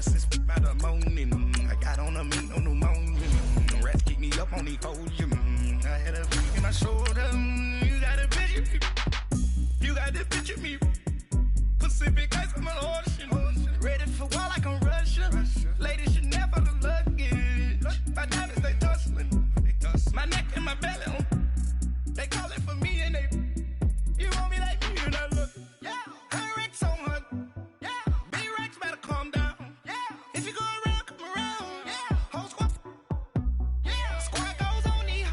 since about the morning. I got on a meat, no pneumonia. Rats keep me up on these podium. I had a freak in my shoulder. You got a picture me. You got the picture me. Pacific ice, I'm an ocean. Ready for war like I'm Russia. Ladies should never look luggage. My diamonds, they tussling. My neck and my belly on. They call it for me and they. You want me like me and I look. Yeah. Her Rex on her. Yeah. Big Rex better calm down. Yeah. If you go around, come around. Yeah. Whole squad. Yeah. Squad goes on me.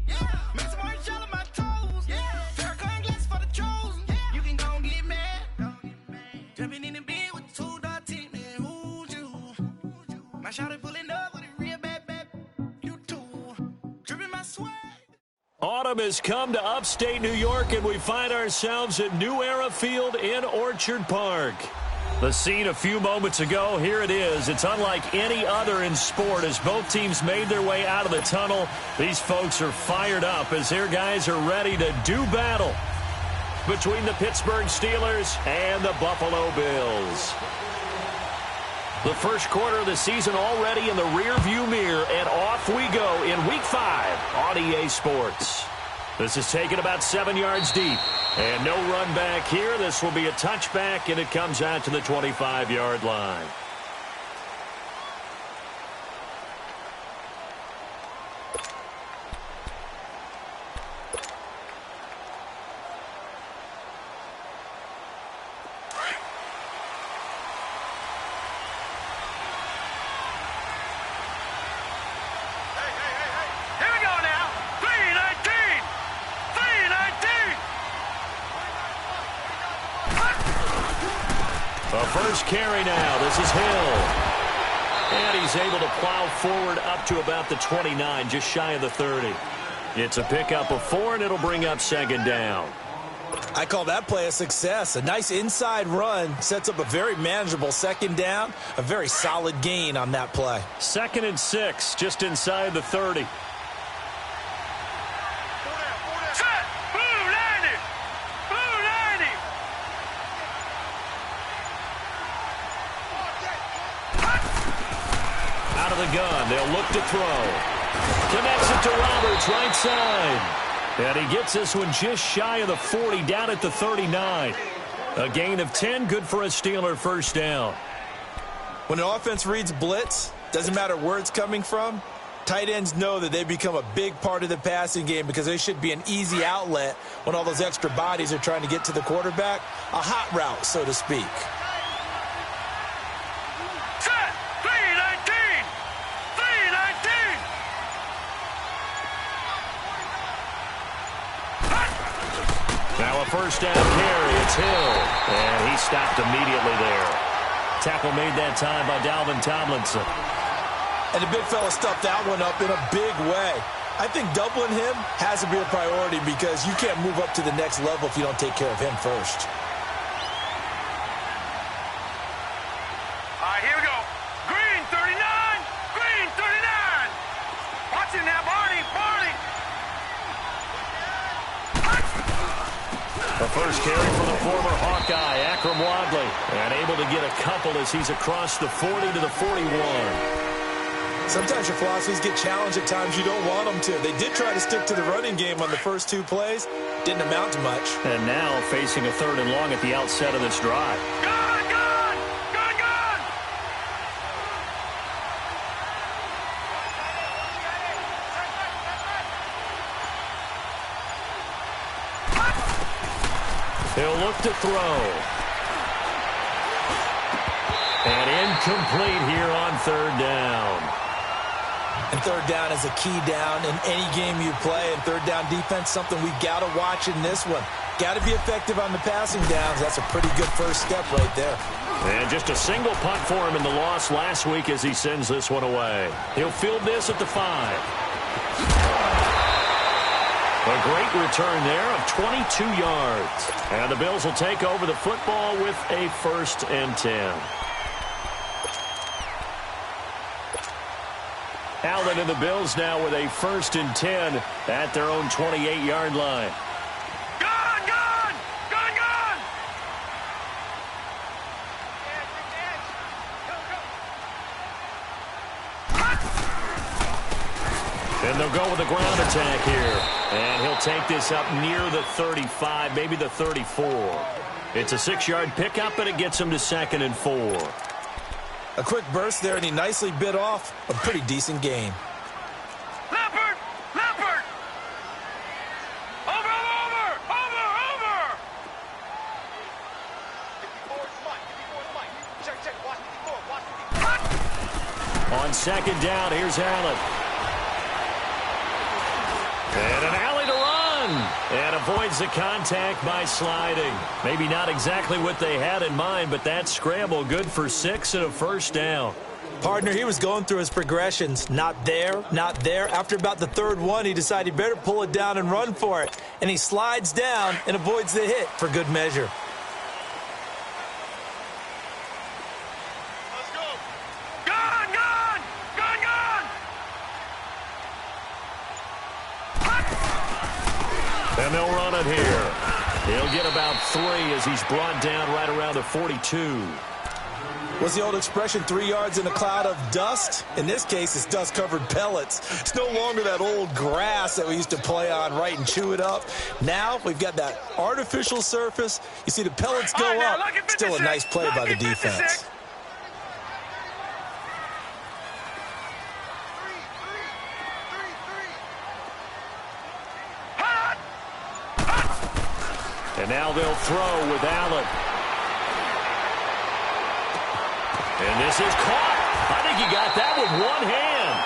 Yeah. Make some orange gel on my toes. Yeah. Farrakhan glass for the chosen. Yeah. You can go and get mad. Jumping in the bed with 2 dark teeth, man. Who's you? My shawty pulling up with a real bad. You too. Dripping my sweat. Autumn has come to upstate New York, and we find ourselves at New Era Field in Orchard Park. The scene a few moments ago, here it is. It's unlike any other in sport as both teams made their way out of the tunnel. These folks are fired up as their guys are ready to do battle between the Pittsburgh Steelers and the Buffalo Bills. The first quarter of the season already in the rearview mirror, and off we go in Week 5 on EA Sports. This is taken about 7 yards deep, and no run back here. This will be a touchback, and it comes out to the 25-yard line. First carry now. This is Hill. And he's able to plow forward up to about the 29, just shy of the 30. It's a pickup of 4, and it'll bring up second down. I call that play a success. A nice inside run sets up a very manageable second down. A very solid gain on that play. 2nd and 6, just inside the 30. The gun. They'll look to throw. Connects it to Roberts, right side. And he gets this one just shy of the 40, down at the 39. A gain of 10, good for a Steeler first down. When an offense reads blitz, doesn't matter where it's coming from, tight ends know that they become a big part of the passing game because they should be an easy outlet when all those extra bodies are trying to get to the quarterback. A hot route, so to speak. Now a first down carry. It's Hill. And he stopped immediately there. Tackle made that time by Dalvin Tomlinson. And the big fella stuffed that one up in a big way. I think doubling him has to be a priority because you can't move up to the next level if you don't take care of him first. All right, here we go. Green 39. Green 39. Watch it now, Barney. Barney. The first carry for the former Hawkeye, Akram Wadley, and able to get a couple as he's across the 40 to the 41. Sometimes your philosophies get challenged at times you don't want them to. They did try to stick to the running game on the first 2 plays. Didn't amount to much. And now facing a 3rd and long at the outset of this drive. Gun, gun, gun, gun. He'll look to throw. And incomplete here on 3rd down. And 3rd down is a key down in any game you play. And 3rd down defense, something we got to watch in this one. Got to be effective on the passing downs. That's a pretty good first step right there. And just a single punt for him in the loss last week as he sends this one away. He'll field this at the 5. A great return there of 22 yards. And the Bills will take over the football with a 1st and 10. Allen and the Bills now with a 1st and 10 at their own 28-yard line. Gun, gun, gun, gun. And they'll go with a ground attack here. And he'll take this up near the 35, maybe the 34. It's a 6-yard pickup, and it gets him to 2nd and 4. A quick burst there, and he nicely bit off a pretty decent gain. Leopard! Leopard! Over! On 2nd down, here's Allen. And an alley to run. And avoids the contact by sliding. Maybe not exactly what they had in mind, but that scramble good for 6 and a first down. Partner, he was going through his progressions. Not there, not there. After about the 3rd one, he decided he better pull it down and run for it. And he slides down and avoids the hit for good measure. Let's go! Gone! Gone! Gone! Gone! And they'll run it here. He'll get about 3 as he's brought down right around the 42. What's the old expression, 3 yards in a cloud of dust? In this case, it's dust-covered pellets. It's no longer that old grass that we used to play on, right, and chew it up. Now we've got that artificial surface. You see the pellets go up. Still a nice play by the defense. And now they'll throw with Allen. And this is caught. I think he got that with one hand.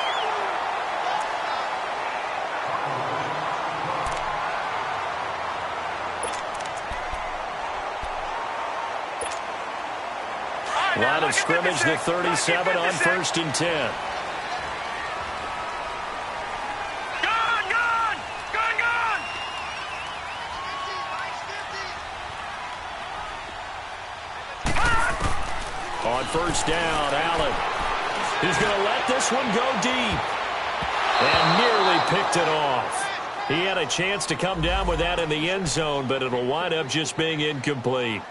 Line of scrimmage, the 37 on 1st and 10. On 1st down, Allen. He's going to let this one go deep. And nearly picked it off. He had a chance to come down with that in the end zone, but it'll wind up just being incomplete.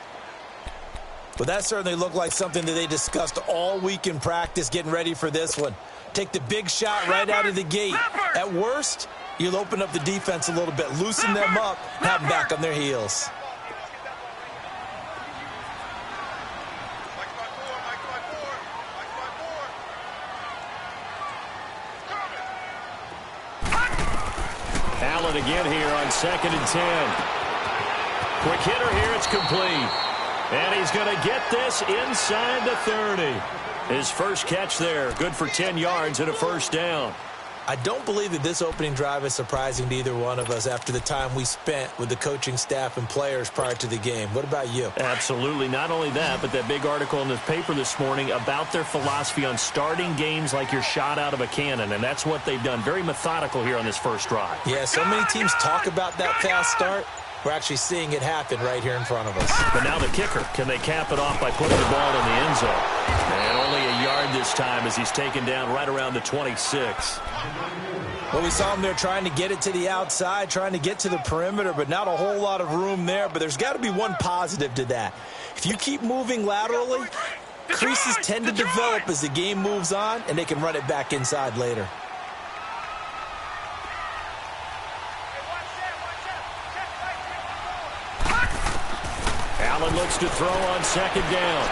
Well, that certainly looked like something that they discussed all week in practice getting ready for this one. Take the big shot right out of the gate. At worst, you'll open up the defense a little bit, loosen them up, have them back on their heels. Allen again here on 2nd and 10. Quick hitter here, it's complete. And he's going to get this inside the 30. His first catch there, good for 10 yards and a first down. I don't believe that this opening drive is surprising to either one of us after the time we spent with the coaching staff and players prior to the game. What about you? Absolutely. Not only that, but that big article in the paper this morning about their philosophy on starting games like you're shot out of a cannon, and that's what they've done. Very methodical here on this first drive. Yeah, so many teams talk about that fast start. We're actually seeing it happen right here in front of us. But now the kicker. Can they cap it off by putting the ball in the end zone? And only a yard this time as he's taken down right around the 26. Well, we saw him there trying to get it to the outside, trying to get to the perimeter, but not a whole lot of room there. But there's got to be one positive to that. If you keep moving laterally, creases tend to develop as the game moves on, and they can run it back inside later. Allen looks to throw on 2nd down.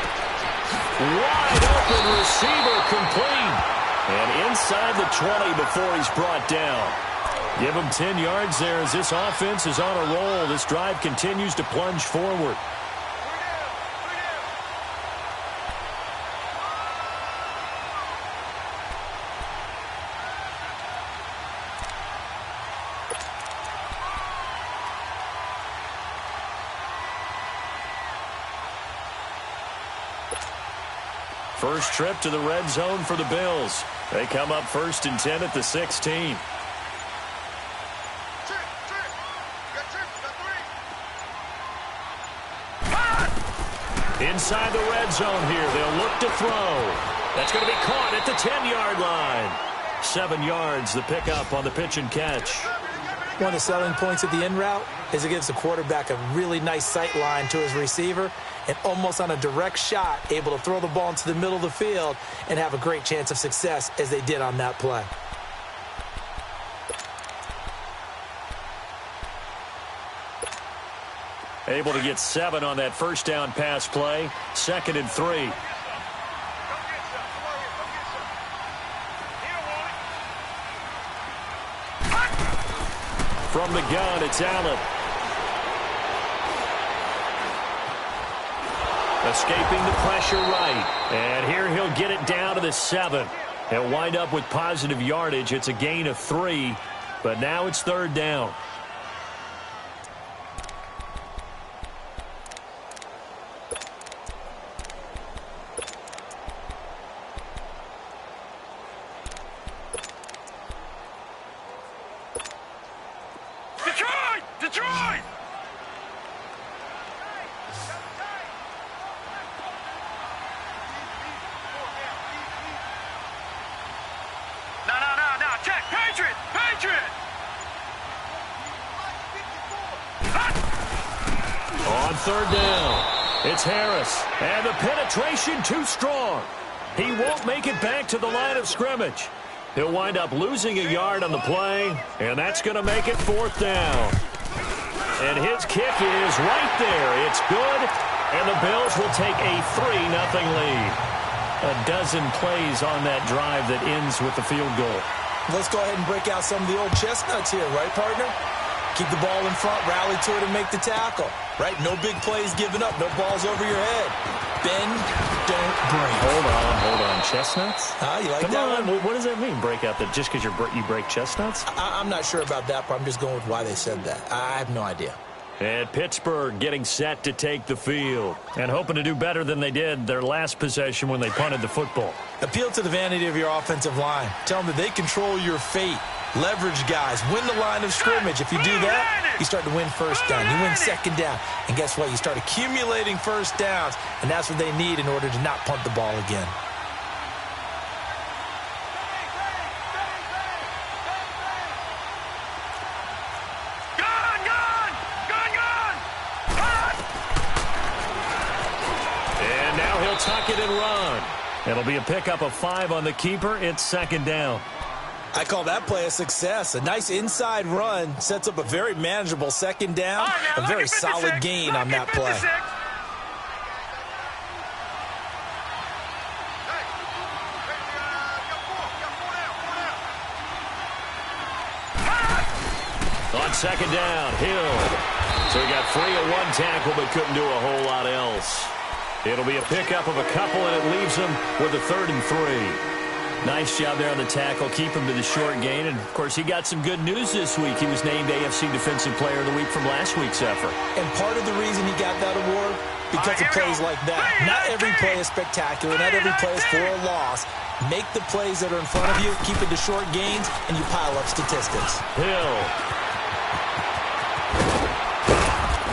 Wide open receiver complete. And inside the 20 before he's brought down. Give him 10 yards there as this offense is on a roll. This drive continues to plunge forward. First trip to the red zone for the Bills. They come up 1st and 10 at the 16. Inside the red zone here. They'll look to throw. That's going to be caught at the 10-yard line. 7 yards, the pickup on the pitch and catch. One of the selling points of the in route is it gives the quarterback a really nice sight line to his receiver and almost on a direct shot able to throw the ball into the middle of the field and have a great chance of success as they did on that play. Able to get 7 on that first down pass play. 2nd and 3. From the gun, it's Allen. Escaping the pressure right. And here he'll get it down to the 7. He'll wind up with positive yardage. It's a gain of 3, but now it's 3rd down. Detroit! No, check. Patriot! On 3rd down, it's Harris. And the penetration too strong. He won't make it back to the line of scrimmage. He'll wind up losing a yard on the play, and that's going to make it 4th down. And his kick is right there. It's good, and the Bills will take a 3-0 lead. A dozen plays on that drive that ends with the field goal. Let's go ahead and break out some of the old chestnuts here, right, partner? Keep the ball in front, rally to it, and make the tackle, right? No big plays given up, no balls over your head. Bend, don't break. Hold on. Chestnuts? You like Come that on. one? What does that mean, break out that just because you break chestnuts? I'm not sure about that, but I'm just going with why they said that. I have no idea. And Pittsburgh getting set to take the field and hoping to do better than they did their last possession when they punted the football. Appeal to the vanity of your offensive line. Tell them that they control your fate. Leverage guys. Win the line of scrimmage. If you do that, you start to win 1st down. You win 2nd down. And guess what? You start accumulating 1st downs, and that's what they need in order to not punt the ball again. Tuck it and run. It'll be a pickup of 5 on the keeper. It's 2nd down. I call that play a success. A nice inside run sets up a very manageable 2nd down. A very solid gain on that play. On 2nd down, Hill. So he got free of 1 tackle but couldn't do a whole lot else. It'll be a pickup of a couple, and it leaves him with a 3rd and 3. Nice job there on the tackle. Keep him to the short gain. And, of course, he got some good news this week. He was named AFC Defensive Player of the Week from last week's effort. And part of the reason he got that award, because of plays like that. Not every play is spectacular. Not every play is for a loss. Make the plays that are in front of you, keep it to short gains, and you pile up statistics. Hill.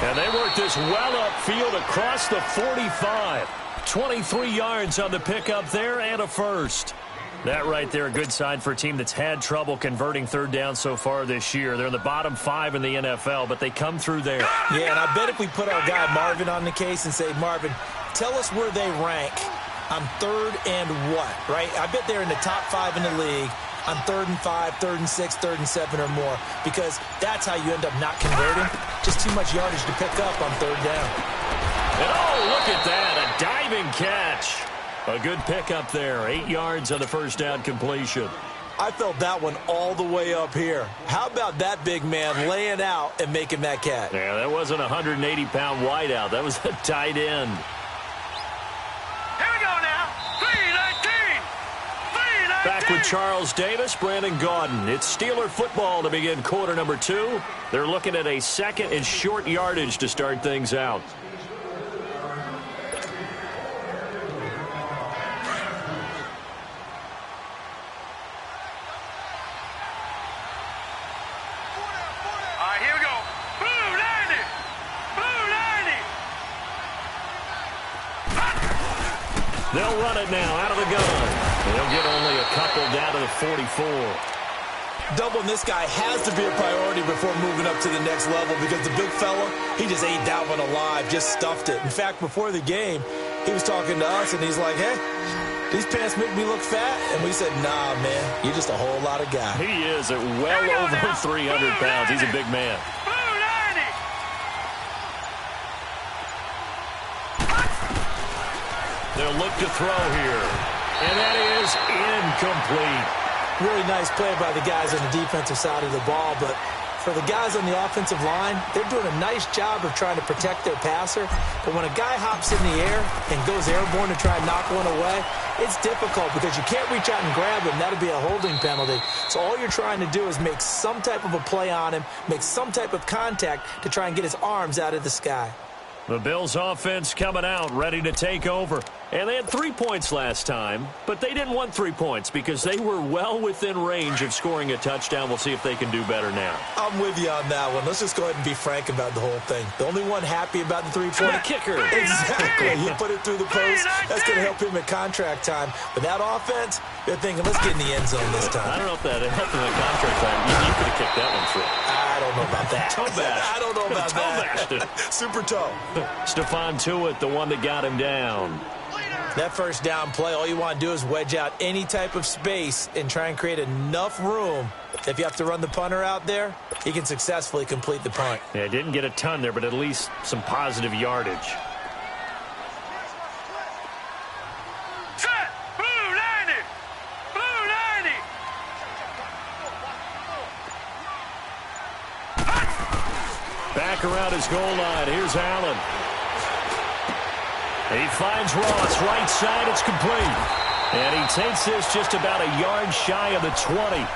And they work this well upfield across the 45. 23 yards on the pickup there and a 1st. That right there, a good sign for a team that's had trouble converting 3rd down so far this year. They're in the bottom 5 in the NFL, but they come through there. Yeah, and I bet if we put our guy Marvin on the case and say, Marvin, tell us where they rank on 3rd and what, right? I bet they're in the top 5 in the league on 3rd and 5, 3rd and 6, 3rd and 7 or more, because that's how you end up not converting. Just too much yardage to pick up on 3rd down. And oh, look at that, a diving catch. A good pickup there, 8 yards on the first down completion. I felt that one all the way up here. How about that big man laying out and making that catch? Yeah, that wasn't a 180-pound wideout. That was a tight end. Here we go now. 3-19. Back with Charles Davis, Brandon Gaudin. It's Steeler football to begin quarter number 2. They're looking at a 2nd and short yardage to start things out. They'll run it now out of the gun. They'll get only a couple down to the 44. Doubling this guy has to be a priority before moving up to the next level, because the big fella, he just ate that one alive, just stuffed it. In fact, before the game, he was talking to us, and he's like, hey, these pants make me look fat. And we said, nah, man, you're just a whole lot of guy. He is at well over 300 pounds. He's a big man. They'll look to throw here. And that is incomplete. Really nice play by the guys on the defensive side of the ball, but for the guys on the offensive line, they're doing a nice job of trying to protect their passer. But when a guy hops in the air and goes airborne to try and knock one away, it's difficult because you can't reach out and grab him. That'll be a holding penalty. So all you're trying to do is make some type of a play on him, make some type of contact to try and get his arms out of the sky. The Bills offense coming out, ready to take over. And they had 3 points last time, but they didn't want 3 points because they were well within range of scoring a touchdown. We'll see if they can do better now. I'm with you on that one. Let's just go ahead and be frank about the whole thing. The only one happy about the three-point kicker. Exactly. He put it through the post. That's going to help him at contract time. But that offense, they're thinking, let's get in the end zone this time. I don't know if that helped him at contract time. You could have kicked that one through. I don't know about that. Toe bash. I don't know about that. Super toe. Stephon Tuitt, the one that got him down. That first down play, all you want to do is wedge out any type of space and try and create enough room. If you have to run the punter out there, he can successfully complete the punt. Yeah, didn't get a ton there, but at least some positive yardage. Set! Blue 90! Blue 90! Back around his goal line. Here's Allen. He finds Ross, right side, it's complete. And he takes this just about a yard shy of the 20.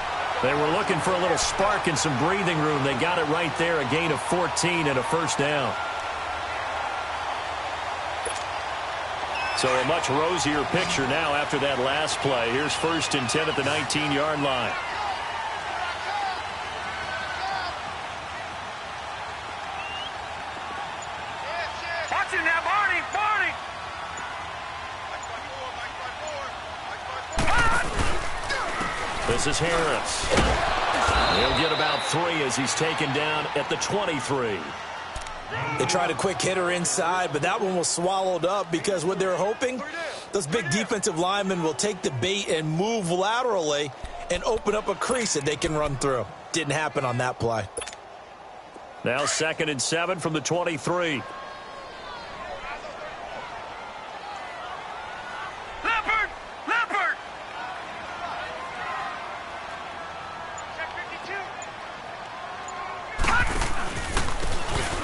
They were looking for a little spark and some breathing room. They got it right there, a gain of 14 and a first down. So a much rosier picture now after that last play. Here's 1st and 10 at the 19-yard line. Watch it now, Barney! Barney! This is Harris. He'll get about 3 as he's taken down at the 23. They tried a quick hitter inside, but that one was swallowed up because what they're hoping, those big defensive linemen will take the bait and move laterally and open up a crease that they can run through. Didn't happen on that play. Now 2nd and 7 from the 23. Leopard! Leopard!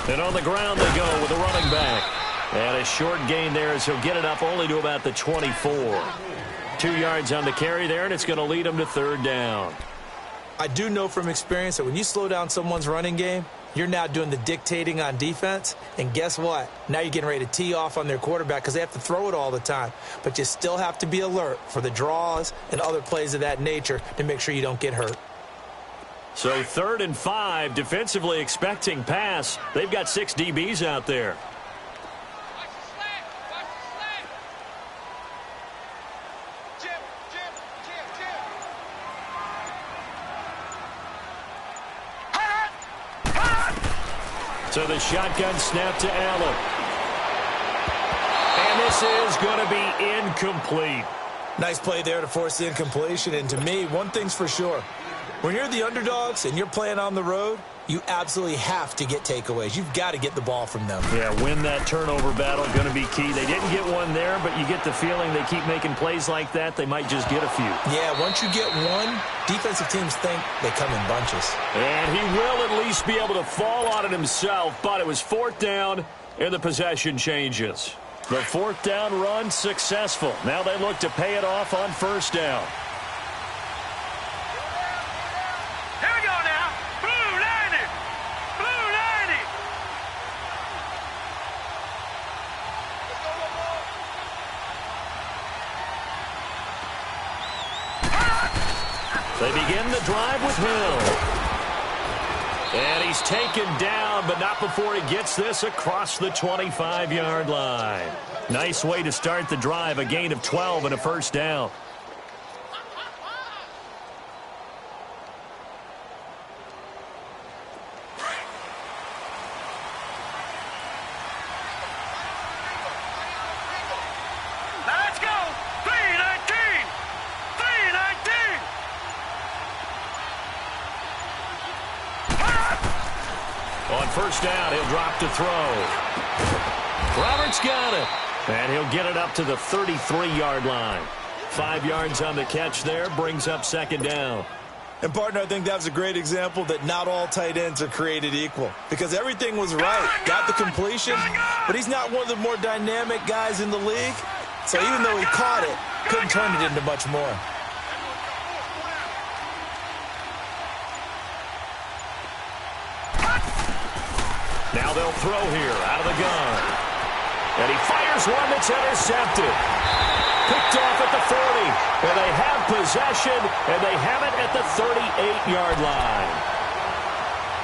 And on the ground they go with a running back. And a short gain there as he'll get it up only to about the 24. 2 yards on the carry there, and it's going to lead him to 3rd down. I do know from experience that when you slow down someone's running game, you're now doing the dictating on defense. And guess what? Now you're getting ready to tee off on their quarterback because they have to throw it all the time. But you still have to be alert for the draws and other plays of that nature to make sure you don't get hurt. So 3rd and 5, defensively expecting pass. They've got 6 DBs out there. So the shotgun snap to Allen. And this is going to be incomplete. Nice play there to force the incompletion. And to me, one thing's for sure. When you're the underdogs and you're playing on the road, you absolutely have to get takeaways. You've got to get the ball from them. Yeah, win that turnover battle, going to be key. They didn't get one there, but you get the feeling they keep making plays like that, they might just get a few. Yeah, once you get one, defensive teams think they come in bunches. And he will at least be able to fall on it himself, but it was 4th down, and the possession changes. The 4th down run successful. Now they look to pay it off on 1st down. Here we go now. Blue 90! Blue 90! They begin the drive with Hill. And he's taken down, but not before he gets this across the 25-yard line. Nice way to start the drive, a gain of 12 and a 1st down. Let's go! 319! 319! On 1st down, he'll drop to throw. Roberts got it. And he'll get it up to the 33-yard line. 5 yards on the catch there, brings up second down. And, partner, I think that was a great example that not all tight ends are created equal because everything was right. Got the completion, but he's not one of the more dynamic guys in the league. So even though he caught it, couldn't turn it into much more. Now they'll throw here out of the gun. And he fires one that's intercepted. Picked off at the 40. And they have possession, and they have it at the 38-yard line.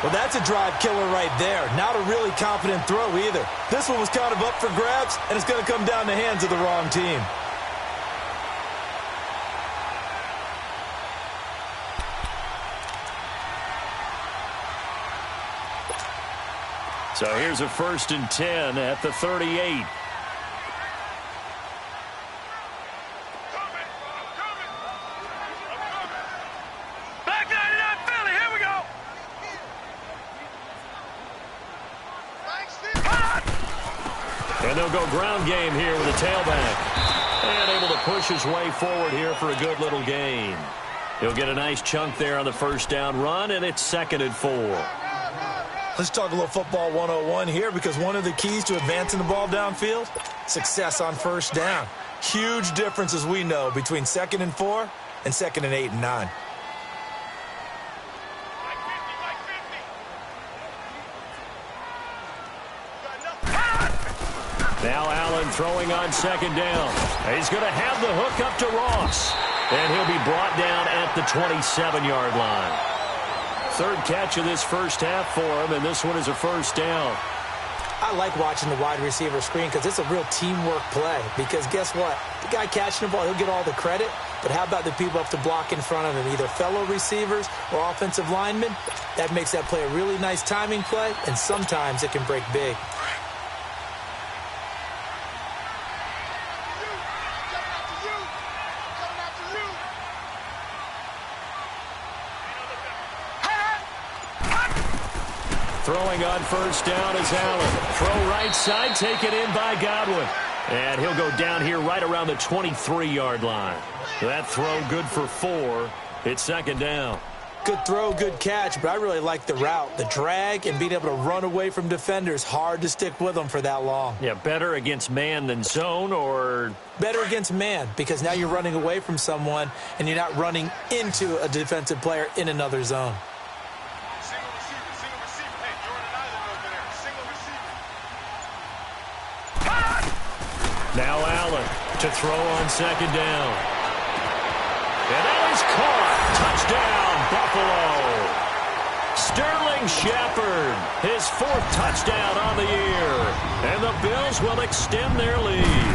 Well, that's a drive killer right there. Not a really confident throw either. This one was kind of up for grabs, and it's going to come down the hands of the wrong team. So here's a 1st and 10 at the 38. And they'll go ground game here with a tailback. And able to push his way forward here for a good little gain. He'll get a nice chunk there on the first down run, and it's 2nd and 4. Let's talk a little football 101 here because one of the keys to advancing the ball downfield, success on first down. Huge difference, as we know, between 2nd and 4 and 2nd and 8 and 9. Now Allen throwing on 2nd down. He's going to have the hook up to Ross. And he'll be brought down at the 27-yard line. 3rd catch of this first half for him, and this one is a 1st down. I like watching the wide receiver screen because it's a real teamwork play. Because guess what? The guy catching the ball, he'll get all the credit. But how about the people up to block in front of him, either fellow receivers or offensive linemen? That makes that play a really nice timing play, and sometimes it can break big. Throwing on 1st down is Allen. Throw right side, taken in by Godwin. And he'll go down here right around the 23-yard line. That throw good for 4. It's 2nd down. Good throw, good catch, but I really like the route. The drag and being able to run away from defenders. Hard to stick with them for that long. Yeah, better against man than zone, or? Better against man, because now you're running away from someone and you're not running into a defensive player in another zone. Now Allen to throw on 2nd down. And that is caught. Touchdown, Buffalo. Sterling Shepard, his 4th touchdown on the year. And the Bills will extend their lead.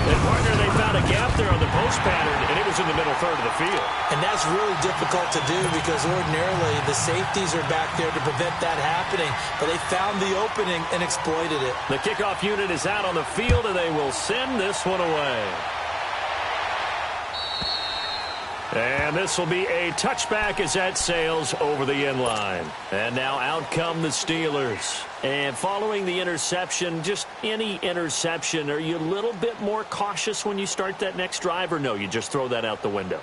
And, partner, they found a gap there on the post pattern, and it was in the middle 3rd of the field. And that's really difficult to do because ordinarily the safeties are back there to prevent that happening. But they found the opening and exploited it. The kickoff unit is out on the field, and they will send this one away. And this will be a touchback as that sails over the end line. And now out come the Steelers. And following the interception, just any interception, are you a little bit more cautious when you start that next drive, or no, you just throw that out the window?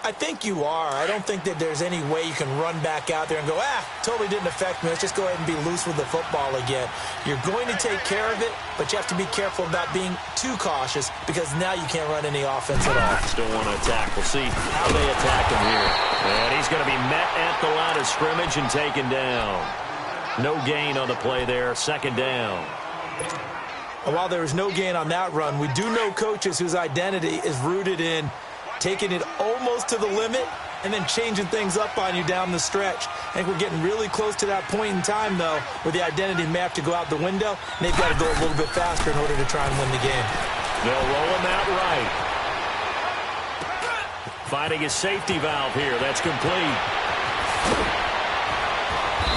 I think you are. I don't think that there's any way you can run back out there and go, totally didn't affect me. Let's just go ahead and be loose with the football again. You're going to take care of it, but you have to be careful about being too cautious because now you can't run any offense at all. Still want to attack. We'll see how they attack him here. And he's going to be met at the line of scrimmage and taken down. No gain on the play there. 2nd down. And while there was no gain on that run, we do know coaches whose identity is rooted in taking it almost to the limit and then changing things up on you down the stretch. I think we're getting really close to that point in time, though, where the identity may have to go out the window, and they've got to go a little bit faster in order to try and win the game. They'll roll him out right. Finding his safety valve here. That's complete.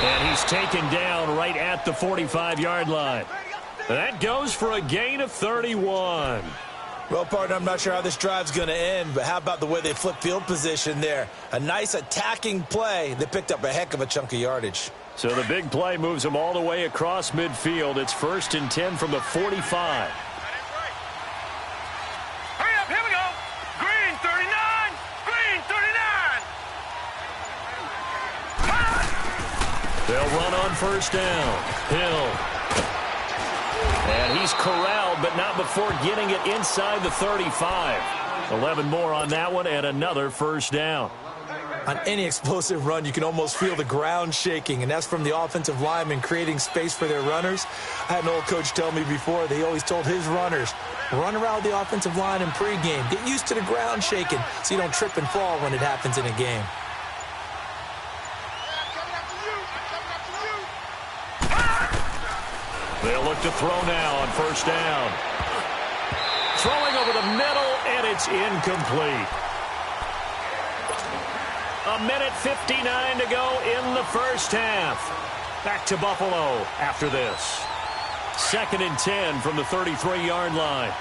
And he's taken down right at the 45-yard line. That goes for a gain of 31. Well, partner, I'm not sure how this drive's going to end, but how about the way they flip field position there? A nice attacking play. They picked up a heck of a chunk of yardage. So the big play moves them all the way across midfield. It's 1st and 10 from the 45. run on first down. Hill. And he's corralled, but not before getting it inside the 35. 11 more on that one and another first down. On any explosive run, you can almost feel the ground shaking, and that's from the offensive linemen creating space for their runners. I had an old coach tell me before, they always told his runners, run around the offensive line in pregame. Get used to the ground shaking so you don't trip and fall when it happens in a game. They'll look to throw now on first down. Throwing over the middle, and it's incomplete. 1:59 to go in the first half. Back to Buffalo after this. 2nd and 10 from the 33-yard line.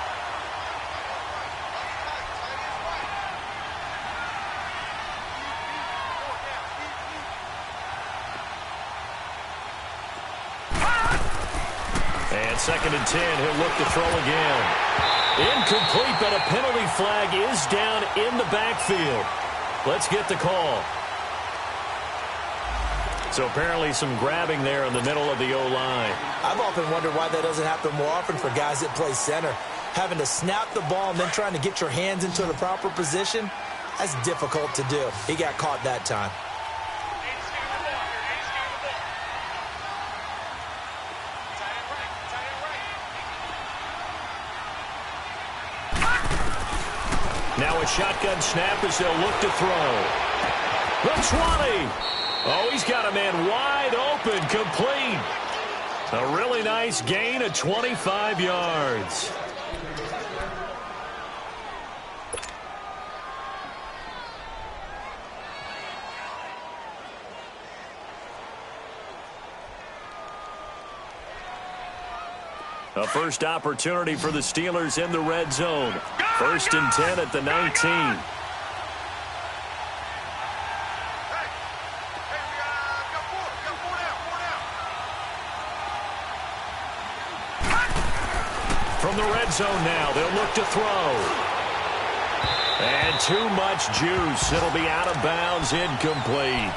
And 2nd and 10, he'll look to throw again. Incomplete, but a penalty flag is down in the backfield. Let's get the call. So apparently some grabbing there in the middle of the O-line. I've often wondered why that doesn't happen more often for guys that play center. Having to snap the ball and then trying to get your hands into the proper position, that's difficult to do. He got caught that time. Now a shotgun snap as they'll look to throw. The 20. Oh, he's got a man wide open, complete. A really nice gain of 25 yards. A first opportunity for the Steelers in the red zone. 1st and 10 at the 19. From the red zone now, they'll look to throw. And too much juice. It'll be out of bounds, incomplete.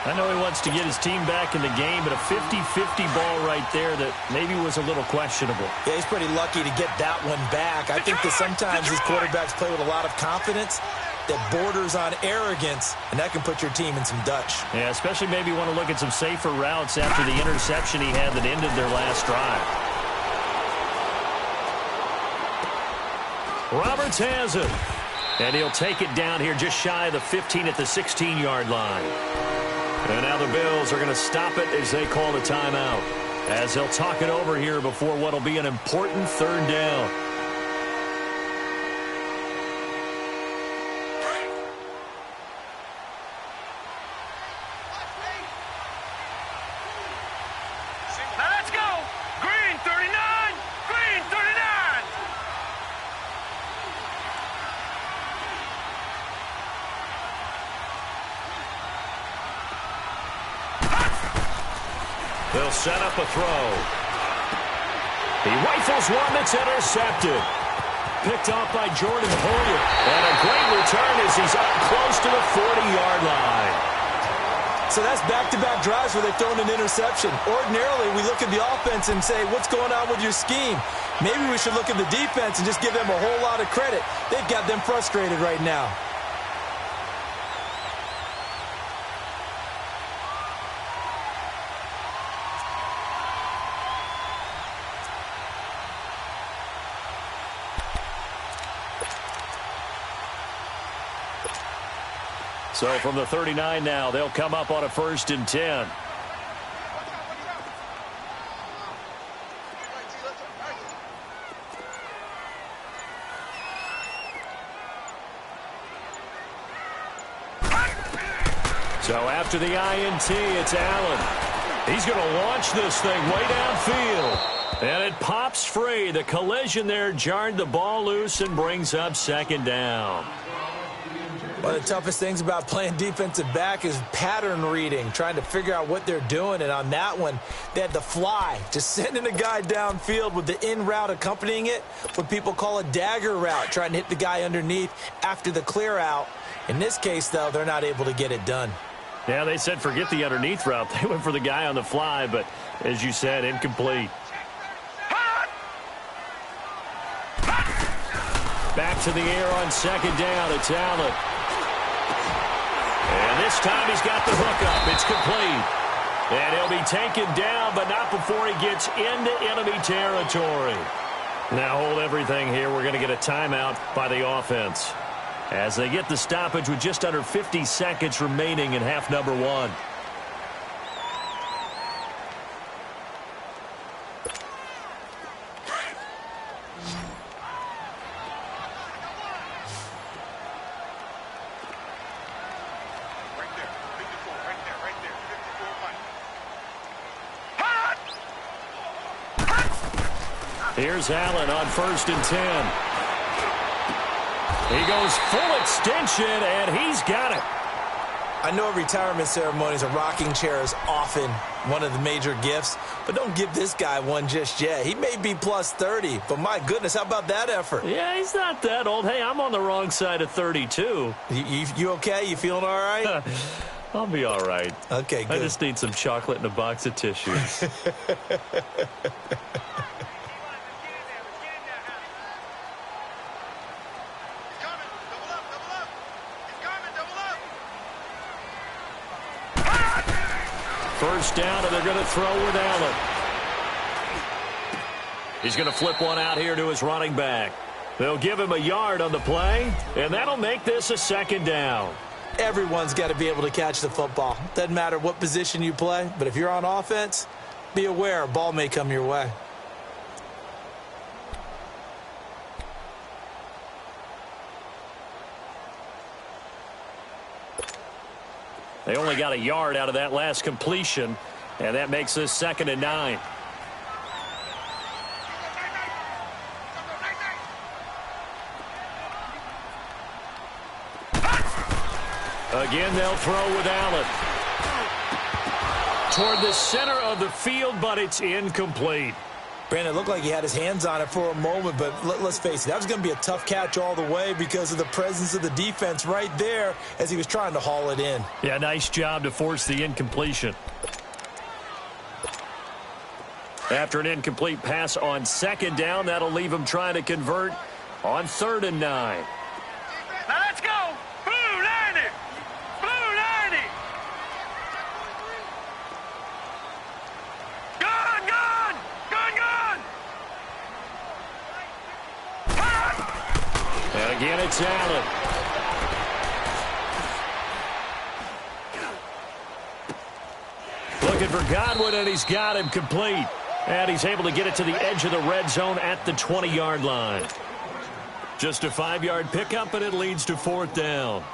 I know he wants to get his team back in the game, but a 50-50 ball right there that maybe was a little questionable. Yeah, he's pretty lucky to get that one back. I think that sometimes these quarterbacks play with a lot of confidence that borders on arrogance, and that can put your team in some Dutch. Yeah, especially maybe want to look at some safer routes after the interception he had that ended their last drive. Roberts has it. And he'll take it down here just shy of the 15 at the 16-yard line. And now the Bills are going to stop it as they call the timeout, as they'll talk it over here before what will be an important 3rd down. Now let's go. Green 39. Green 39. They'll set up a throw. He rifles one that's intercepted. Picked off by Jordan Hoyer. And a great return as he's up close to the 40-yard line. So that's back-to-back drives where they've thrown an interception. Ordinarily, we look at the offense and say, what's going on with your scheme? Maybe we should look at the defense and just give them a whole lot of credit. They've got them frustrated right now. So from the 39 now, they'll come up on a 1st and 10. So after the INT, it's Allen. He's going to launch this thing way downfield. And it pops free. The collision there jarred the ball loose and brings up 2nd down. One of the toughest things about playing defensive back is pattern reading, trying to figure out what they're doing. And on that one, they had the fly, just sending a guy downfield with the in route accompanying it, what people call a dagger route, trying to hit the guy underneath after the clear out. In this case, though, they're not able to get it done. Yeah, they said forget the underneath route. They went for the guy on the fly, but as you said, incomplete. Back to the air on second down. It's Allen. And this time he's got the hook up. It's complete. And he'll be taken down, but not before he gets into enemy territory. Now hold everything here. We're going to get a timeout by the offense as they get the stoppage with just under 50 seconds remaining in half number 1. Here's Allen on 1st and 10. He goes full extension, and he's got it. I know at retirement ceremonies, a rocking chair is often one of the major gifts, but don't give this guy one just yet. He may be plus 30, but my goodness, how about that effort? Yeah, he's not that old. Hey, I'm on the wrong side of 32. You okay? You feeling all right? I'll be all right. Okay, good. I just need some chocolate and a box of tissues. First down, and they're going to throw with Allen. He's going to flip one out here to his running back. They'll give him a yard on the play, and that'll make this a second down. Everyone's got to be able to catch the football. Doesn't matter what position you play, but if you're on offense, be aware a ball may come your way. They only got a yard out of that last completion, and that makes this 2nd and 9. Again, they'll throw with Allen. Toward the center of the field, but it's incomplete. Brandon, it looked like he had his hands on it for a moment, but let's face it, that was going to be a tough catch all the way because of the presence of the defense right there as he was trying to haul it in. Yeah, nice job to force the incompletion. After an incomplete pass on 2nd down, that'll leave him trying to convert on 3rd and 9. Now let's go. Blue 90. Blue 90. Gun, gun. Gun, gun. And again, it's Allen. Looking for Godwin, and he's got him complete. And he's able to get it to the edge of the red zone at the 20-yard line. Just a 5-yard pickup, and it leads to 4th down.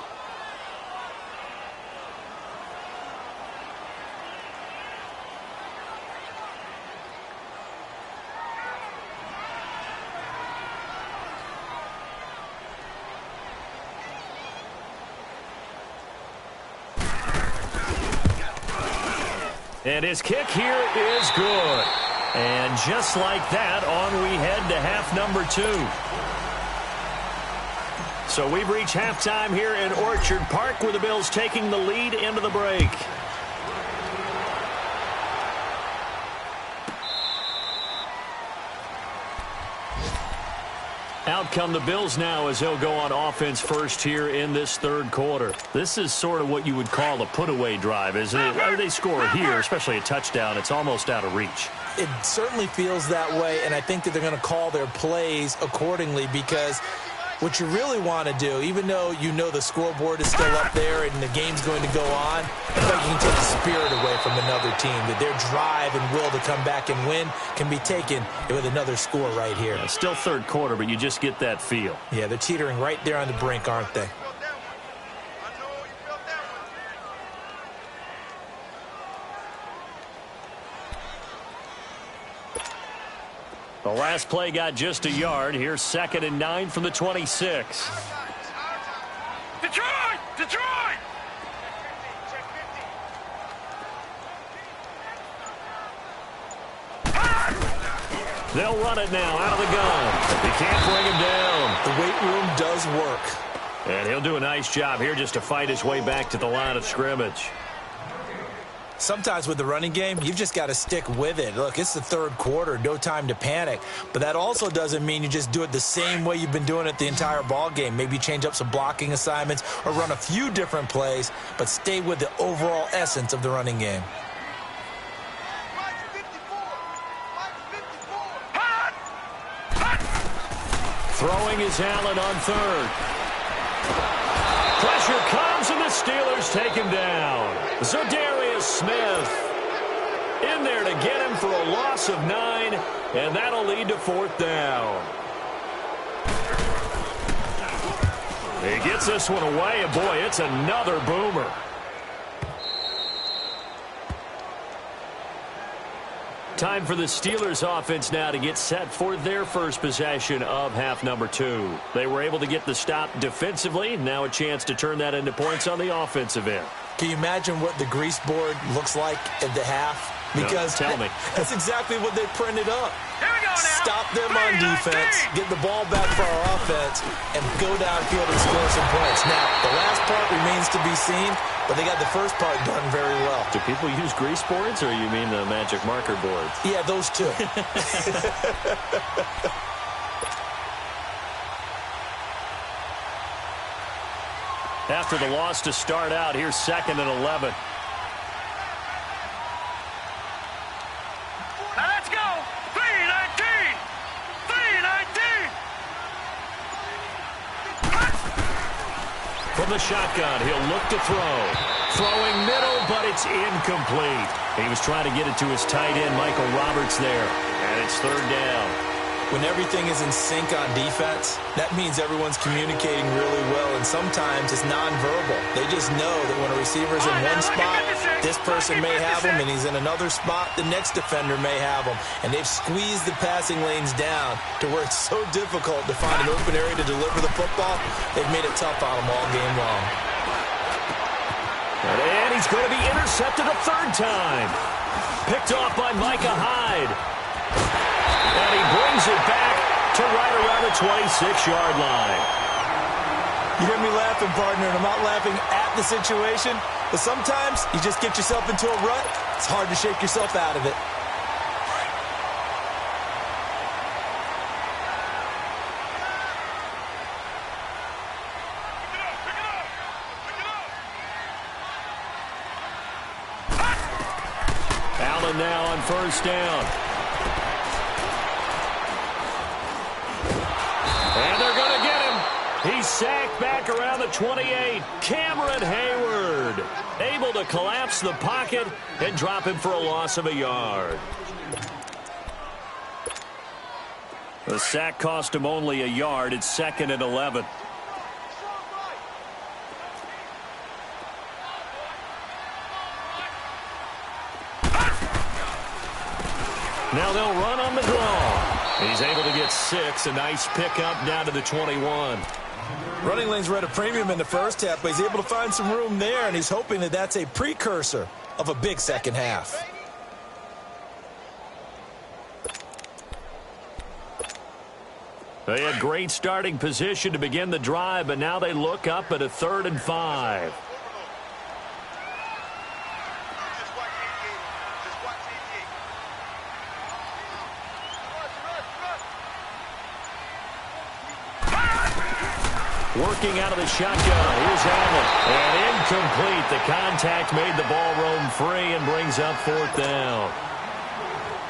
And his kick here is good. And just like that, on we head to half number 2. So we've reached halftime here in Orchard Park, where the Bills taking the lead into the break. Out come the Bills now as they'll go on offense first here in this 3rd quarter. This is sort of what you would call a put-away drive, isn't it? They score here, especially a touchdown. It's almost out of reach. It certainly feels that way, and I think that they're going to call their plays accordingly because what you really want to do, even though you know the scoreboard is still up there and the game's going to go on, I think you can take the spirit away from another team, that their drive and will to come back and win can be taken with another score right here. It's still 3rd quarter, but you just get that feel. Yeah, they're teetering right there on the brink, aren't they? The last play got just a yard. Here's 2nd and 9 from the 26. Detroit! Detroit! They'll run it now out of the gun. They can't bring him down. The weight room does work. And he'll do a nice job here just to fight his way back to the line of scrimmage. Sometimes with the running game, you've just got to stick with it. Look, it's the third quarter, no time to panic. But that also doesn't mean you just do it the same way you've been doing it the entire ball game. Maybe change up some blocking assignments or run a few different plays, but stay with the overall essence of the running game. Throwing is Allen on third. Pressure comes, and the Steelers take him down. Za'Darius Smith in there to get him for a loss of 9, and that'll lead to fourth down. He gets this one away, and boy, it's another boomer. Time for the Steelers offense now to get set for their first possession of half number 2. They were able to get the stop defensively. Now a chance to turn that into points on the offensive end. Can you imagine what the grease board looks like at the half? Because no, tell me. That's exactly what they printed up. Here we go now. Stop them on defense, get the ball back for our offense, and go downfield and score some points. Now, the last part remains to be seen, but they got the first part done very well. Do people use grease boards, or you mean the magic marker boards? Yeah, those two. After the loss to start out, here's 2nd and 11. Now let's go. 3-19. 3-19. From the shotgun, he'll look to throw. Throwing middle, but it's incomplete. He was trying to get it to his tight end, Michael Roberts, there. And it's third down. When everything is in sync on defense, that means everyone's communicating really well, and sometimes it's nonverbal. They just know that when a receiver's in one spot, this person may have him, and he's in another spot, the next defender may have him. And they've squeezed the passing lanes down to where it's so difficult to find an open area to deliver the football. They've made it tough on them all game long. And he's going to be intercepted a third time. Picked off by Micah Hyde. And he brings it back to right around the 26-yard line. You hear me laughing, partner, and I'm not laughing at the situation, but sometimes you just get yourself into a rut. It's hard to shake yourself out of it. Allen now on first down. And they're going to get him. He's sacked back around the 28. Cameron Hayward able to collapse the pocket and drop him for a loss of a yard. The sack cost him only a yard. It's 2nd and 11. Now they'll run on the draw. He's able to get 6. A nice pickup down to the 21. Running lanes were at a premium in the first half, but he's able to find some room there, and he's hoping that that's a precursor of a big second half. They had great starting position to begin the drive, but now they look up at a 3rd and 5. Working out of the shotgun. Here's Allen. And incomplete. The contact made the ball roam free and brings up 4th down.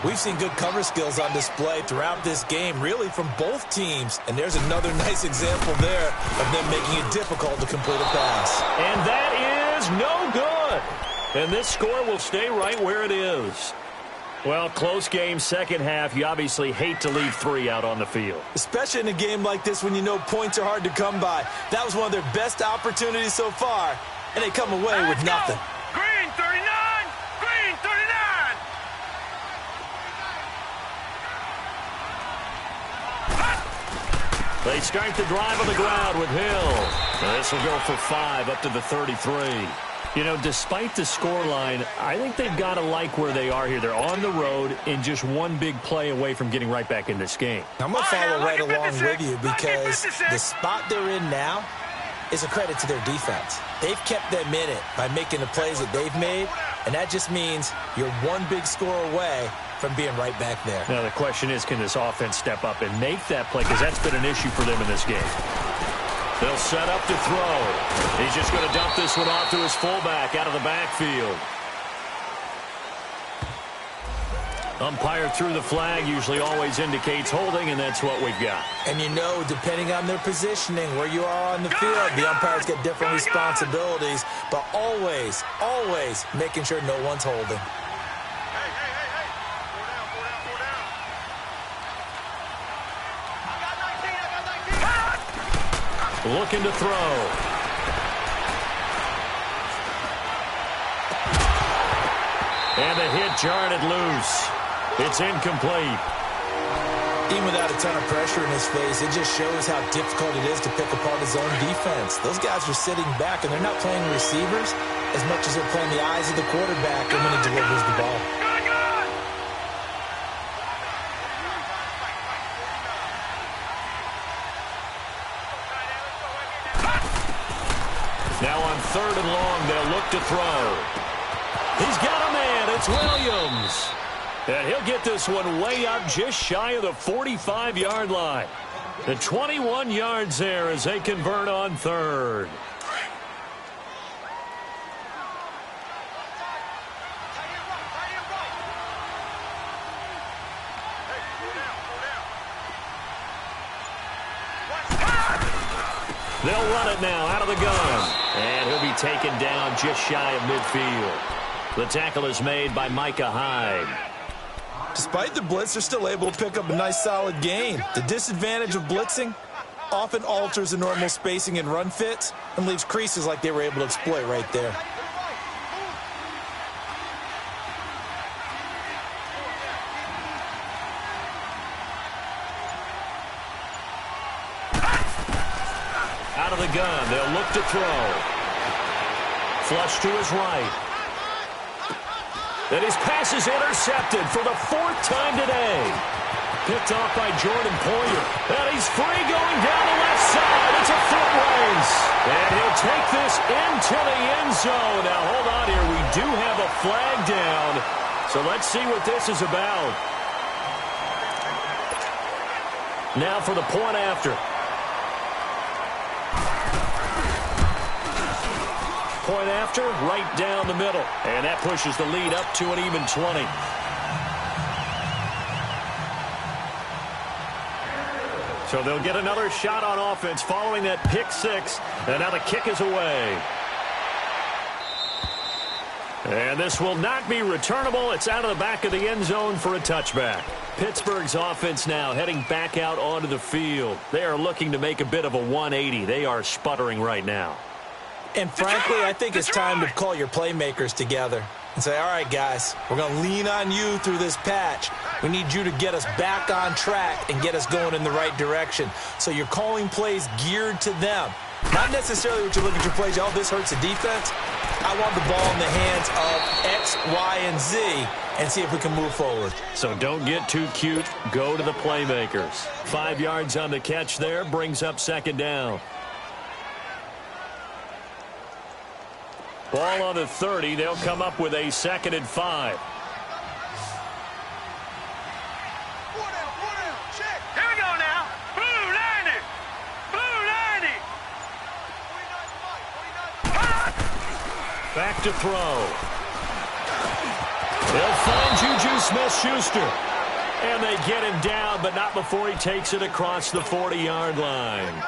We've seen good cover skills on display throughout this game, really from both teams. And there's another nice example there of them making it difficult to complete a pass. And that is no good. And this score will stay right where it is. Well, close game, second half. You obviously hate to leave 3 out on the field. Especially in a game like this when you know points are hard to come by. That was one of their best opportunities so far, and they come away with nothing. Green 39! Green 39! They start the drive on the ground with Hill. This will go for 5 up to the 33. You know, despite the scoreline, I think they've got to like where they are here. They're on the road and just one big play away from getting right back in this game. I'm going to follow right along with you because the spot they're in now, is a credit to their defense. They've kept them in it by making the plays that they've made, and that just means you're one big score away from being right back there. Now the question is, can this offense step up and make that play? Because that's been an issue for them in this game. They'll set up to throw. He's just going to dump this one off to his fullback out of the backfield. Umpire threw the flag, usually always indicates holding, and that's what we've got. And you know, depending on their positioning, where you are on the field, the umpires get different responsibilities, but always, always making sure no one's holding. Looking to throw. And the hit jarred it loose. It's incomplete. Even without a ton of pressure in his face, it just shows how difficult it is to pick apart his own defense. Those guys are sitting back, and they're not playing receivers as much as they're playing the eyes of the quarterback and when he delivers the ball. Now on 3rd and long, they'll look to throw. He's got a man. It's Williams. And he'll get this one way up just shy of the 45-yard line. The 21 yards there as they convert on 3rd. They'll run it now out of the gun. And he'll be taken down just shy of midfield. The tackle is made by Micah Hyde. Despite the blitz, they're still able to pick up a nice, solid gain. The disadvantage of blitzing often alters the normal spacing and run fits and leaves creases like they were able to exploit right there. Out of the gun, they'll look to throw. Flush to his right. And his pass is intercepted for the 4th time today. Picked off by Jordan Poyer. And he's free going down the left side. It's a foot race. And he'll take this into the end zone. Now, hold on here. We do have a flag down. So let's see what this is about. Now for the point after. Point after, right down the middle. And that pushes the lead up to an even 20. So they'll get another shot on offense following that pick 6. And now the kick is away. And this will not be returnable. It's out of the back of the end zone for a touchback. Pittsburgh's offense now heading back out onto the field. They are looking to make a bit of a 180. They are sputtering right now. And frankly, I think it's time to call your playmakers together and say, all right, guys, we're going to lean on you through this patch. We need you to get us back on track and get us going in the right direction. So you're calling plays geared to them. Not necessarily what you look at your plays, oh, this hurts the defense. I want the ball in the hands of X, Y, and Z and see if we can move forward. So don't get too cute. Go to the playmakers. 5 yards on the catch there brings up 2nd down. Ball on the 30. They'll come up with a 2nd and 5. Here we go now. Blue 90. Blue 90. Back to throw. They'll find Juju Smith-Schuster. And they get him down, but not before he takes it across the 40-yard line.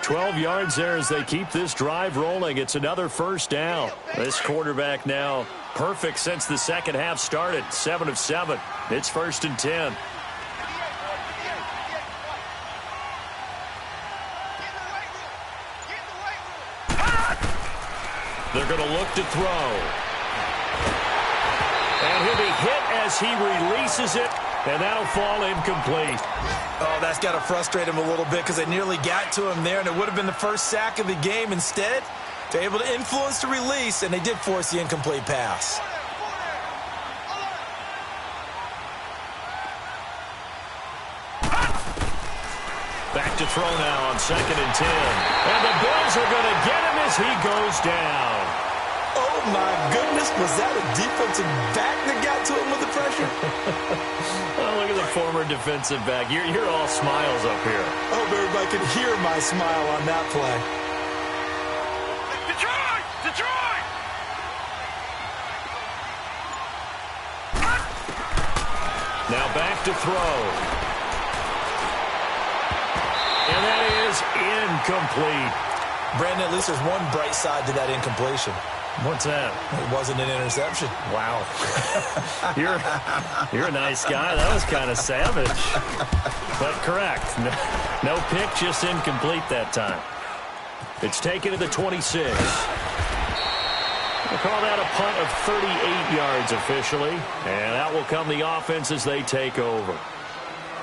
12 yards there as they keep this drive rolling. It's another 1st down. This quarterback now perfect since the second half started. 7 of 7. It's 1st and 10. They're going to look to throw. And he'll be hit as he releases it. And that'll fall incomplete. Oh, that's got to frustrate him a little bit because they nearly got to him there, and it would have been the first sack of the game. Instead, they're able to influence the release, and they did force the incomplete pass. Back to to throw now on 2nd and 10. And the Bills are going to get him as he goes down. Oh, my goodness. Was that a defensive back that got to him with the pressure? Oh, look at the former defensive back. You're all smiles up here. I hope everybody can hear my smile on that play. Detroit! Detroit! Now back to throw. And that is incomplete. Brandon, at least there's one bright side to that incompletion. What's that? It wasn't an interception. Wow. You're a nice guy. That was kind of savage. But correct. No pick, just incomplete that time. It's taken to the 26. We'll call that a punt of 38 yards officially. And out will come the offense as they take over.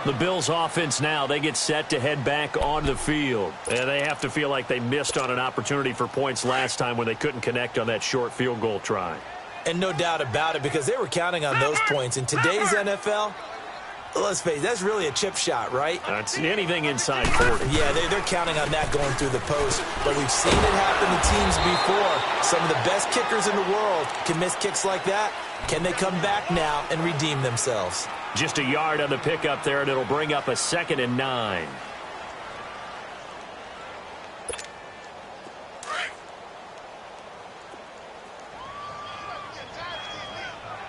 The Bills offense now, they get set to head back on the field. And they have to feel like they missed on an opportunity for points last time when they couldn't connect on that short field goal try. And no doubt about it, because they were counting on those points. In today's NFL, let's face it, that's really a chip shot, right? That's anything inside 40. Yeah, they're counting on that going through the post. But we've seen it happen to teams before. Some of the best kickers in the world can miss kicks like that. Can they come back now and redeem themselves? Just a yard on the pickup there, and it'll bring up a 2nd and 9.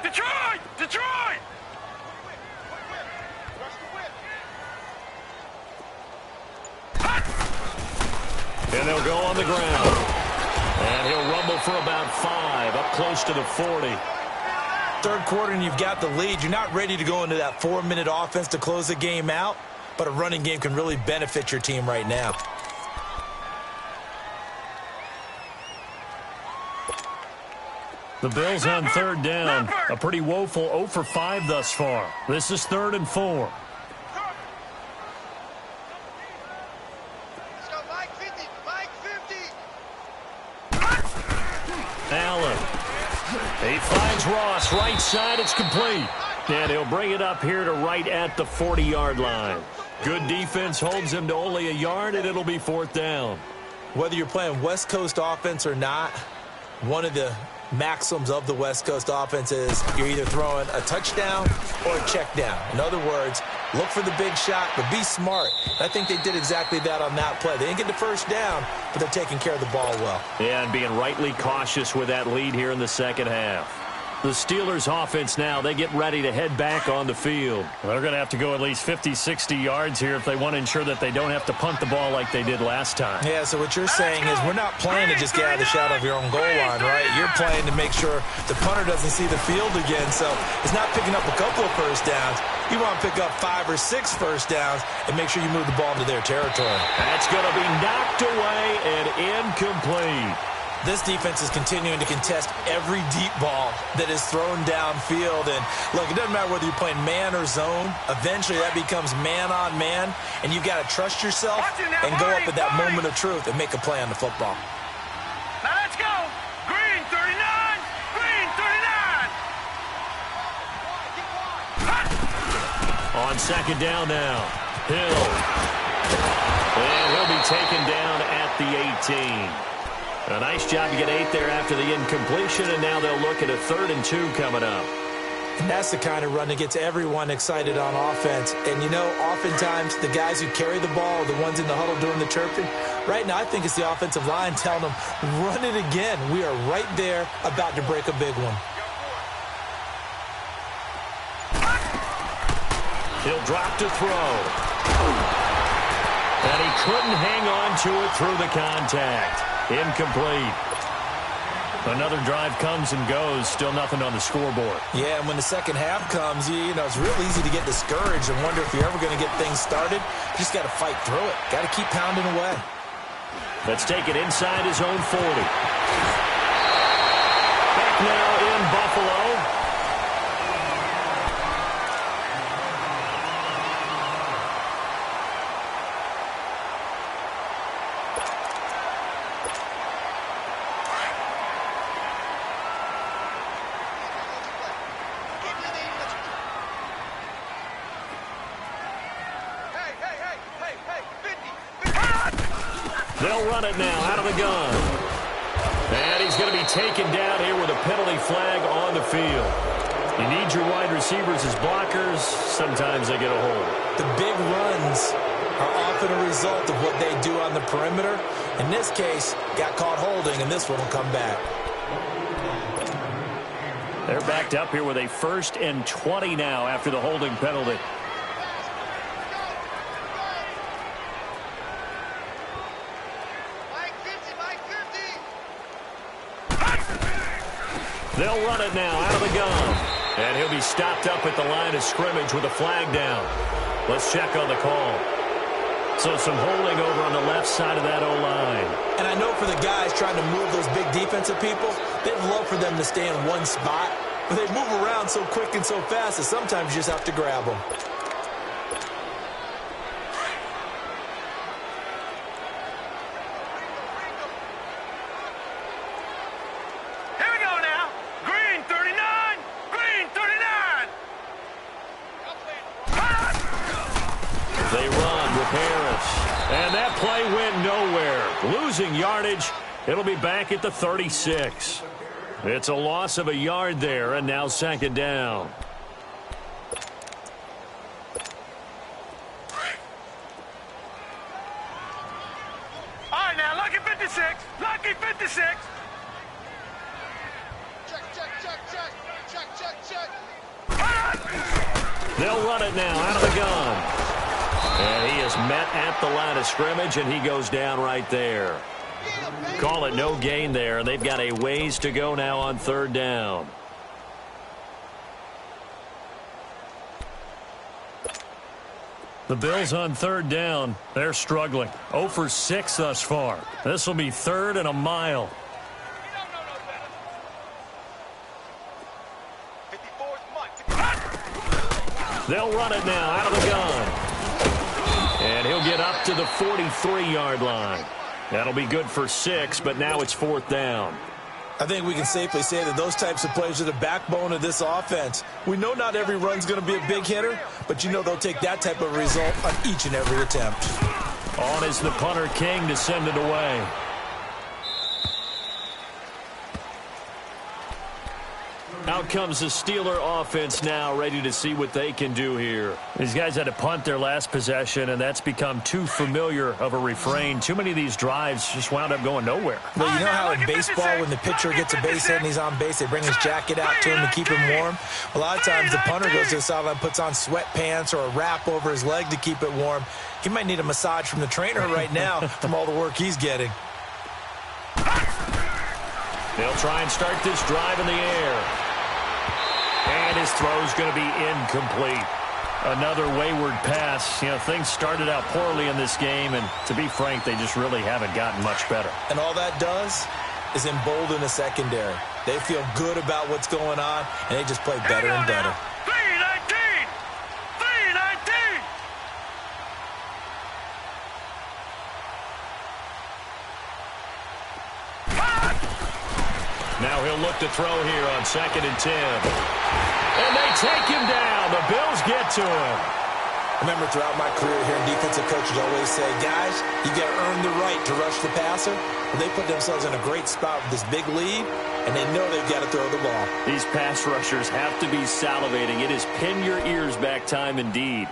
Detroit! Detroit! And they'll go on the ground. And he'll rumble for about 5, up close to the 40. Third quarter and you've got the lead. You're not ready to go into that 4-minute offense to close the game out, but a running game can really benefit your team right now. The Bills on 3rd down. A pretty woeful 0 for 5 thus far. This is 3rd and 4. Allen. He finds Ross right side. It's complete. And he'll bring it up here to right at the 40-yard line. Good defense holds him to only a yard, and it'll be 4th down. Whether you're playing West Coast offense or not, one of the maxims of the West Coast offense is you're either throwing a touchdown or a check down. In other words, look for the big shot, but be smart. I think they did exactly that on that play. They didn't get the first down, but they're taking care of the ball well. Yeah, and being rightly cautious with that lead here in the second half. The Steelers offense now, they get ready to head back on the field. They're going to have to go at least 50, 60 yards here if they want to ensure that they don't have to punt the ball like they did last time. Yeah, so what you're saying is we're not playing to just get out of the shadow of your own goal line, right? You're playing to make sure the punter doesn't see the field again. So it's not picking up a couple of first downs. You want to pick up 5 or 6 first downs and make sure you move the ball into their territory. That's going to be knocked away and incomplete. This defense is continuing to contest every deep ball that is thrown downfield. And, look, it doesn't matter whether you're playing man or zone. Eventually, that becomes man-on-man, and you've got to trust yourself and go up at that moment of truth and make a play on the football. Now let's go! Green 39! Green 39! On 2nd down now, Hill. And he'll be taken down at the 18. A nice job to get 8 there after the incompletion, and now they'll look at a 3rd and 2 coming up. And that's the kind of run that gets everyone excited on offense. And, you know, oftentimes the guys who carry the ball are the ones in the huddle doing the chirping. Right now, I think it's the offensive line telling them, run it again. We are right there about to break a big one. He'll drop to throw. And he couldn't hang on to it through the contact. Incomplete. Another drive comes and goes. Still nothing on the scoreboard. Yeah, and when the second half comes, you know, it's real easy to get discouraged and wonder if you're ever going to get things started. You just got to fight through it. Got to keep pounding away. Let's take it inside his own 40. Back now in Buffalo. Hey, 50! They'll run it now out of the gun. And he's going to be taken down here with a penalty flag on the field. You need your wide receivers as blockers. Sometimes they get a hold. The big runs are often a result of what they do on the perimeter. In this case, got caught holding, and this one will come back. They're backed up here with a 1st and 20 now after the holding penalty. They'll run it now out of the gun. And he'll be stopped up at the line of scrimmage with a flag down. Let's check on the call. So some holding over on the left side of that O-line. And I know for the guys trying to move those big defensive people, they'd love for them to stay in one spot. But they move around so quick and so fast that sometimes you just have to grab them. Here we go now. Green 39. Green 39. They run with Harris. And that play went nowhere. Losing yardage. It'll be back at the 36. It's a loss of a yard there, and now 2nd down. All right, now, lucky 56. Lucky 56. They'll run it now out of the gun. And he is met at the line of scrimmage, and he goes down right there. Call it no gain there, and they've got a ways to go now on 3rd down. The Bills on 3rd down. They're struggling. 0 for 6 thus far. This will be 3rd and a mile. They'll run it now out of the gun. And he'll get up to the 43-yard line. That'll be good for 6, but now it's 4th down. I think we can safely say that those types of plays are the backbone of this offense. We know not every run's going to be a big hitter, but you know they'll take that type of result on each and every attempt. On is the punter King to send it away. Out comes the Steeler offense now, ready to see what they can do here. These guys had to punt their last possession, and that's become too familiar of a refrain. Too many of these drives just wound up going nowhere. Well, you know how in baseball, when the pitcher gets a base hit and he's on base, they bring his jacket out to him to keep him warm? A lot of times the punter goes to the sideline, puts on sweatpants or a wrap over his leg to keep it warm. He might need a massage from the trainer right now from all the work he's getting. They'll try and start this drive in the air. And his throw's going to be incomplete. Another wayward pass. You know, things started out poorly in this game, and to be frank, they just really haven't gotten much better. And all that does is embolden the secondary. They feel good about what's going on, and they just play better and better. 319. 319. Now he'll look to throw here on 2nd and 10. And they take him down. The Bills get to him. Remember, throughout my career here, defensive coaches always say, guys, you got to earn the right to rush the passer. Well, they put themselves in a great spot with this big lead, and they know they've got to throw the ball. These pass rushers have to be salivating. It is pin your ears back time indeed.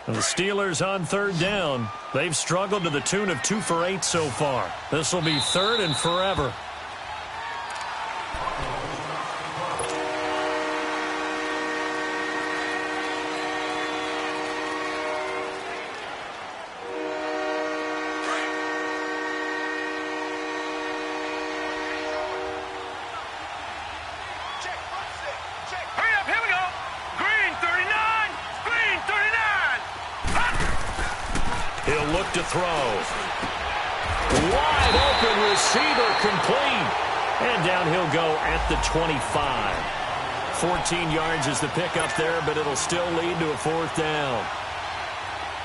And the Steelers on 3rd down. They've struggled to the tune of 2 for 8 so far. This will be 3rd and forever. Hurry up, here we go. Green 39. Green 39. He'll look to throw. Wide open receiver complete. And down he'll go at the 25. 14 yards is the pickup there, but it'll still lead to a 4th down.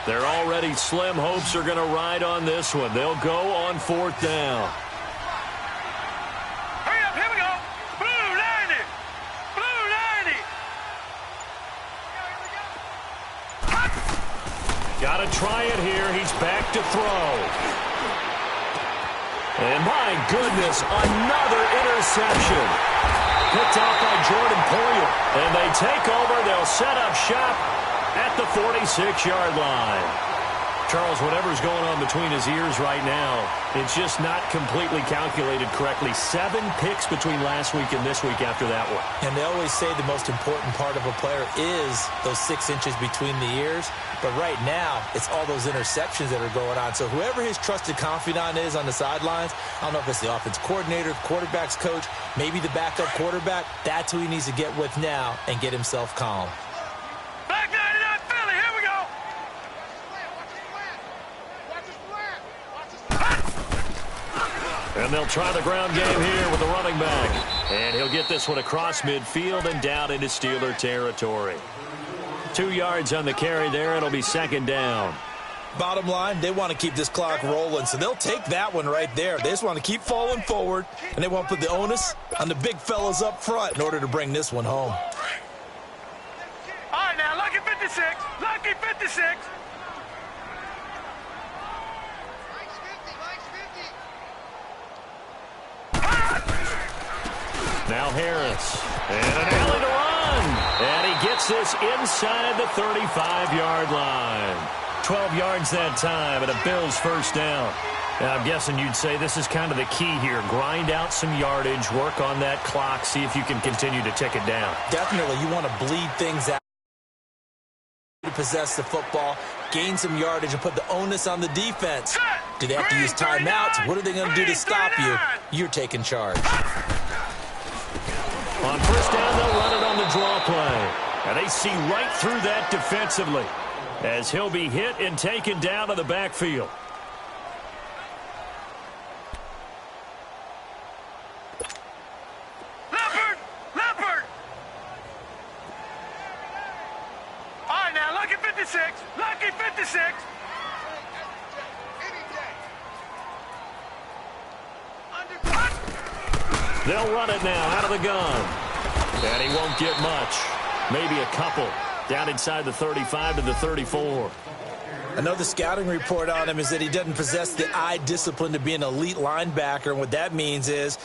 Their already slim hopes are going to ride on this one. They'll go on 4th down. Hurry up, here we go. Blue 90. Blue 90. Got to try it here. He's back to throw. And my goodness, another interception. Picked off by Jordan Poyer. And they take over. They'll set up shop at the 46-yard line. Charles, whatever's going on between his ears right now, it's just not completely calculated correctly. 7 picks between last week and this week after that one. And they always say the most important part of a player is those 6 inches between the ears. But right now, it's all those interceptions that are going on. So whoever his trusted confidant is on the sidelines, I don't know if it's the offense coordinator, quarterback's coach, maybe the backup quarterback, that's who he needs to get with now and get himself calm. Back 99 Philly, here we go. And they'll try the ground game here with the running back. And he'll get this one across midfield and down into Steeler territory. 2 yards on the carry there. It'll be second down. Bottom line, they want to keep this clock rolling, so they'll take that one right there. They just want to keep falling forward, and they want to put the onus on the big fellas up front in order to bring this one home. All right, now, lucky 56. Lucky 56. Now Harris. And an alley to run. And he gets this inside the 35-yard line. 12 yards that time and a Bills first down. And I'm guessing you'd say this is kind of the key here. Grind out some yardage, work on that clock, see if you can continue to tick it down. Definitely, you want to bleed things out. To possess the football, gain some yardage, and put the onus on the defense. Do they have to use timeouts? What are they going to do to stop you? You're taking charge. On first down, they'll run it on the draw play. And they see right through that defensively as he'll be hit and taken down to the backfield. Leopard! Leopard! All right, now, lucky 56. Lucky 56. They'll run it now out of the gun. And he won't get much. Maybe a couple. Down inside the 35 to the 34. Another scouting report on him is that he doesn't possess the eye discipline to be an elite linebacker. And what that means is